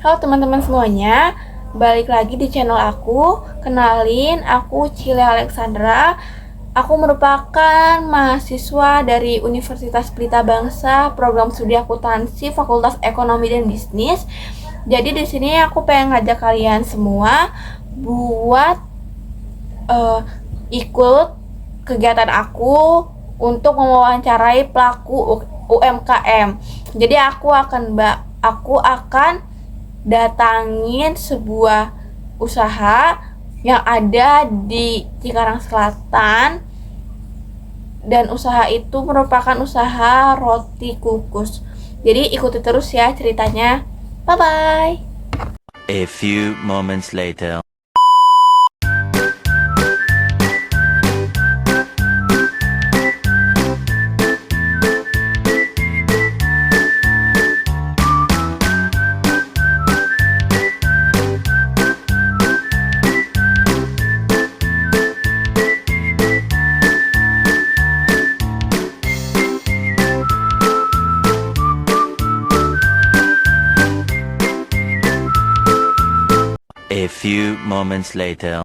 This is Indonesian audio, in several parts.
Halo teman-teman semuanya, balik lagi di channel aku. Kenalin, aku Cile Alexandra. Aku merupakan mahasiswa dari Universitas Pelita Bangsa, program studi akuntansi, Fakultas Ekonomi dan Bisnis. Jadi di sini aku pengen ngajak kalian semua buat ikut kegiatan aku untuk mewawancarai pelaku UMKM. Jadi aku akan datangin sebuah usaha yang ada di Cikarang Selatan, dan usaha itu merupakan usaha roti kukus. Jadi ikuti terus ya ceritanya. Bye bye. A few moments later. A few moments later.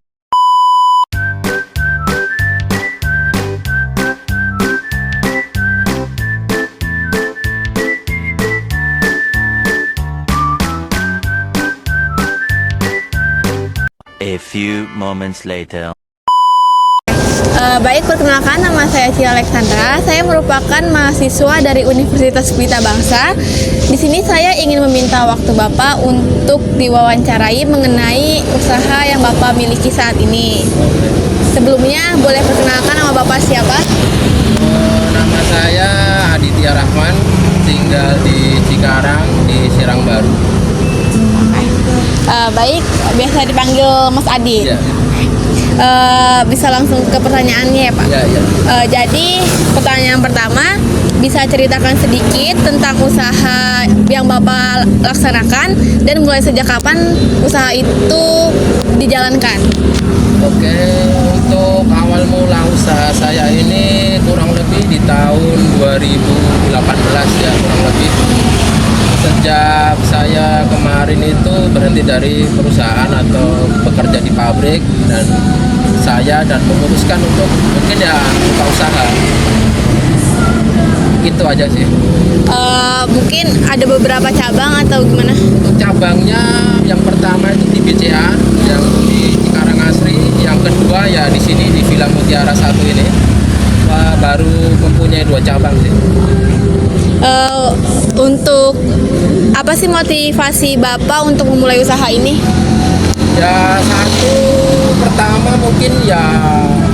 A few moments later. Baik, perkenalkan, nama saya Cile Alexandra. Saya merupakan mahasiswa dari Universitas Pelita Bangsa. Di sini saya ingin meminta waktu Bapak untuk diwawancarai mengenai usaha yang Bapak miliki saat ini. Sebelumnya, boleh perkenalkan nama Bapak siapa? Nama saya Aditya Rahman, tinggal di Cikarang, di Serang Baru. Baik, biasa dipanggil Mas Adit. Ya. Bisa langsung ke pertanyaannya ya Pak? Ya. Jadi pertanyaan pertama, bisa ceritakan sedikit tentang usaha yang Bapak laksanakan dan mulai sejak kapan usaha itu dijalankan? Oke, untuk awal mula usaha saya ini kurang lebih di tahun 2018 ya, kurang lebih. Sejak saya kemarin itu berhenti dari perusahaan atau bekerja di pabrik, dan saya memutuskan untuk mungkin ya buka usaha. Itu aja sih. Mungkin ada beberapa cabang atau gimana? Untuk cabangnya yang pertama itu di BCA yang di Cikarang Asri, yang kedua ya di sini di Villa Mutiara 1 ini. Baru mempunyai 2 cabang sih. Untuk apa sih motivasi Bapak untuk memulai usaha ini? Ya satu pertama mungkin ya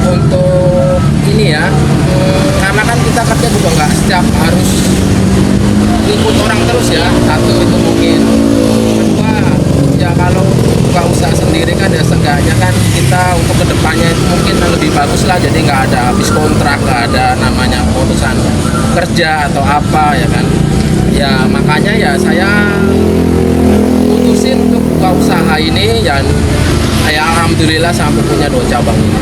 untuk ini ya, karena kan kita kerja juga nggak setiap harus ikut orang terus ya. Satu itu mungkin. Kedua ya kalau buka usaha sendiri kan ya seenggaknya kan kita untuk kedepannya itu mungkin lebih bagus lah. Jadi nggak ada habis kontrak, nggak ada namanya putusan kerja atau apa ya kan. Ya makanya ya saya putusin untuk buka usaha ini, dan ya alhamdulillah sampai punya 2 cabang ini.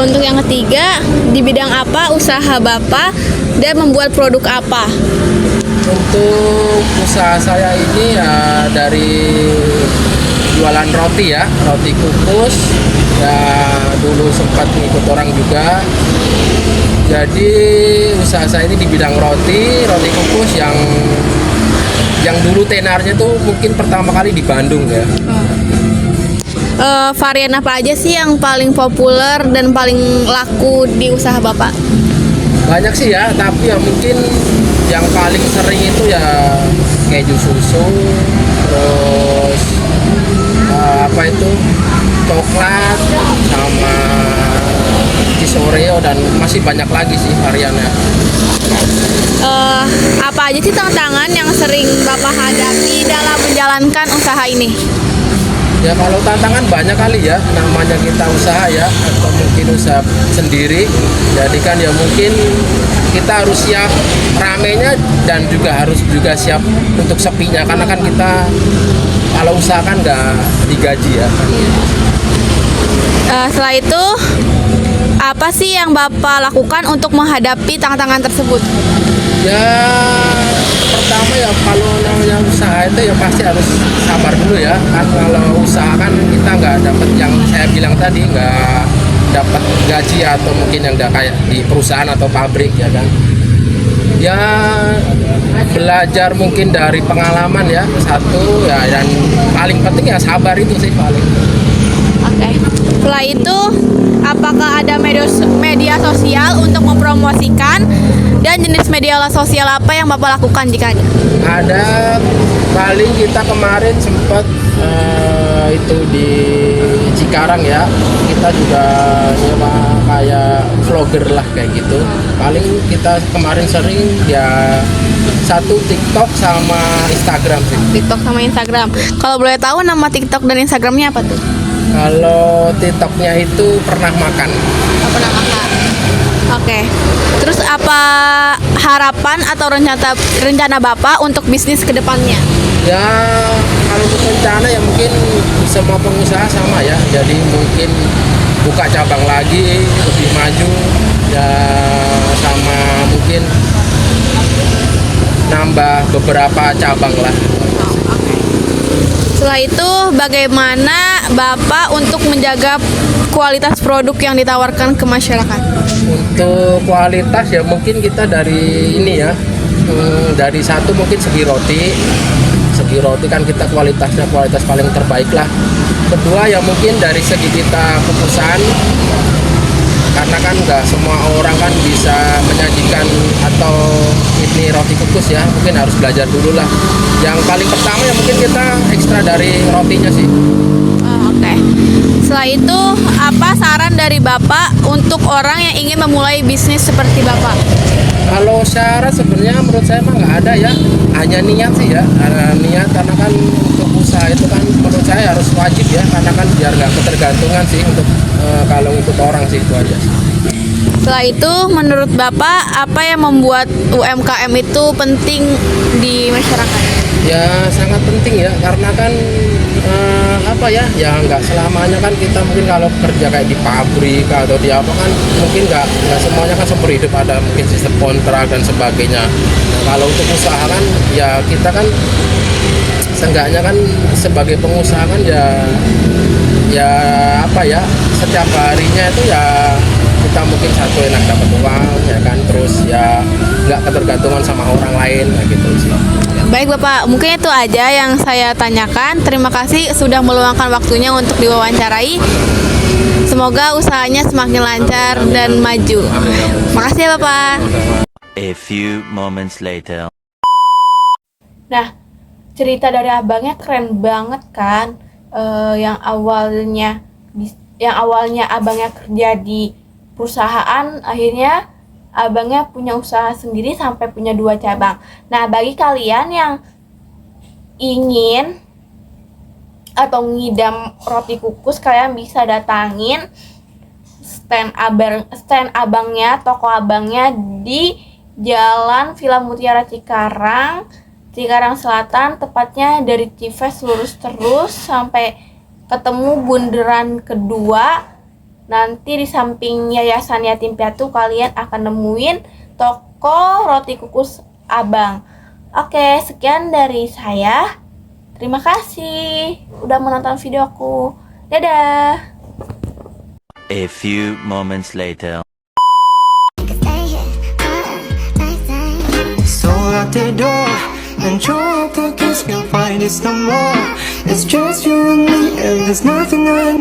Untuk yang ketiga, di bidang apa usaha Bapak dan membuat produk apa? Untuk usaha saya ini ya dari jualan roti ya, roti kukus. Ya dulu sempat ngikut orang juga. Jadi usaha saya ini di bidang roti kukus yang dulu tenarnya tuh mungkin pertama kali di Bandung ya. Varian apa aja sih yang paling populer dan paling laku di usaha Bapak? Banyak sih ya, tapi ya mungkin yang paling sering itu ya keju susu, terus apa itu coklat sama cheese Oreo, dan masih banyak lagi sih variannya. Apa aja sih tantangan yang sering Bapak hadapi dalam menjalankan usaha ini? Ya kalau tantangan banyak kali ya, namanya kita usaha ya, atau mungkin usaha sendiri. Jadi kan ya mungkin kita harus siap ramenya dan juga harus juga siap untuk sepinya, karena kan kita kalau usaha kan nggak digaji ya. Setelah itu, apa sih yang Bapak lakukan untuk menghadapi tantangan tersebut? Ya pertama ya kalau namanya usaha itu ya pasti harus sabar dulu ya, kan kalau usaha kan kita nggak dapat yang saya bilang tadi, nggak dapat gaji atau mungkin yang udah kayak di perusahaan atau pabrik ya kan. Ya belajar mungkin dari pengalaman ya satu ya, dan paling penting ya sabar itu sih paling. Oke. Setelah itu, apakah ada media sosial untuk mempromosikan, dan jenis media sosial apa yang Bapak lakukan jika ada? Ada, paling kita kemarin sempat itu di Cikarang ya, kita juga nyewa kayak vlogger lah kayak gitu. Paling kita kemarin sering ya satu TikTok sama Instagram sih. TikTok sama Instagram. Kalau boleh tahu nama TikTok dan Instagramnya apa tuh? Kalau TikToknya itu pernah makan. Apa pernah makan? Oke. Terus apa harapan atau rencana Bapak untuk bisnis ke depannya? Ya kalau untuk rencana ya mungkin semua pengusaha sama ya, jadi mungkin buka cabang lagi lebih maju ya, sama mungkin nambah beberapa cabang lah. Setelah itu, bagaimana Bapak untuk menjaga kualitas produk yang ditawarkan ke masyarakat? Untuk kualitas ya mungkin kita dari ini ya, dari satu mungkin segi roti kan kita kualitasnya kualitas paling terbaik lah. Kedua ya mungkin dari segi kita kukusan, karena kan nggak semua orang kan bisa menyajikan atau ini roti kukus ya, mungkin harus belajar dulu lah. Yang paling pertama ya mungkin kita ekstra dari rotinya sih. Oke. Setelah itu, apa saran dari Bapak untuk orang yang ingin memulai bisnis seperti Bapak? Kalau syarat sebenarnya menurut saya mah nggak ada ya, hanya niat sih ya, niat, karena kan untuk usaha itu kan menurut saya harus wajib ya, karena kan biar nggak ketergantungan sih untuk kalau untuk orang sih itu aja sih. Setelah itu, menurut Bapak, apa yang membuat UMKM itu penting di masyarakat? Ya sangat penting ya, karena kan apa ya, ya nggak selamanya kan kita mungkin kalau kerja kayak di pabrik atau di apa kan mungkin nggak semuanya kan seumur hidup, ada mungkin sistem kontrak dan sebagainya. Nah, kalau untuk usaha kan ya kita kan seenggaknya kan sebagai pengusaha kan ya apa ya, setiap harinya itu ya kita mungkin satu enak dapat uang ya kan, terus ya nggak ketergantungan sama orang lain gitu sih. Baik Bapak, mungkin itu aja yang saya tanyakan. Terima kasih sudah meluangkan waktunya untuk diwawancarai. Semoga usahanya semakin lancar dan maju. Makasih ya Bapak. A few moments later. Nah, cerita dari abangnya keren banget kan. Yang awalnya abangnya kerja di perusahaan, akhirnya abangnya punya usaha sendiri sampai punya 2 cabang. Nah, bagi kalian yang ingin atau ngidam roti kukus, kalian bisa datangin stand abangnya, toko abangnya di Jalan Villa Mutiara Cikarang Selatan, tepatnya dari Cives lurus terus sampai ketemu bundaran kedua. Nanti di samping Yayasan Yatim Piatu kalian akan nemuin toko roti kukus abang. Oke, sekian dari saya. Terima kasih udah menonton videoku. Dadah. A few moments later. So out the door and your pockets can't find us no more. It's just you and me, and there's nothing I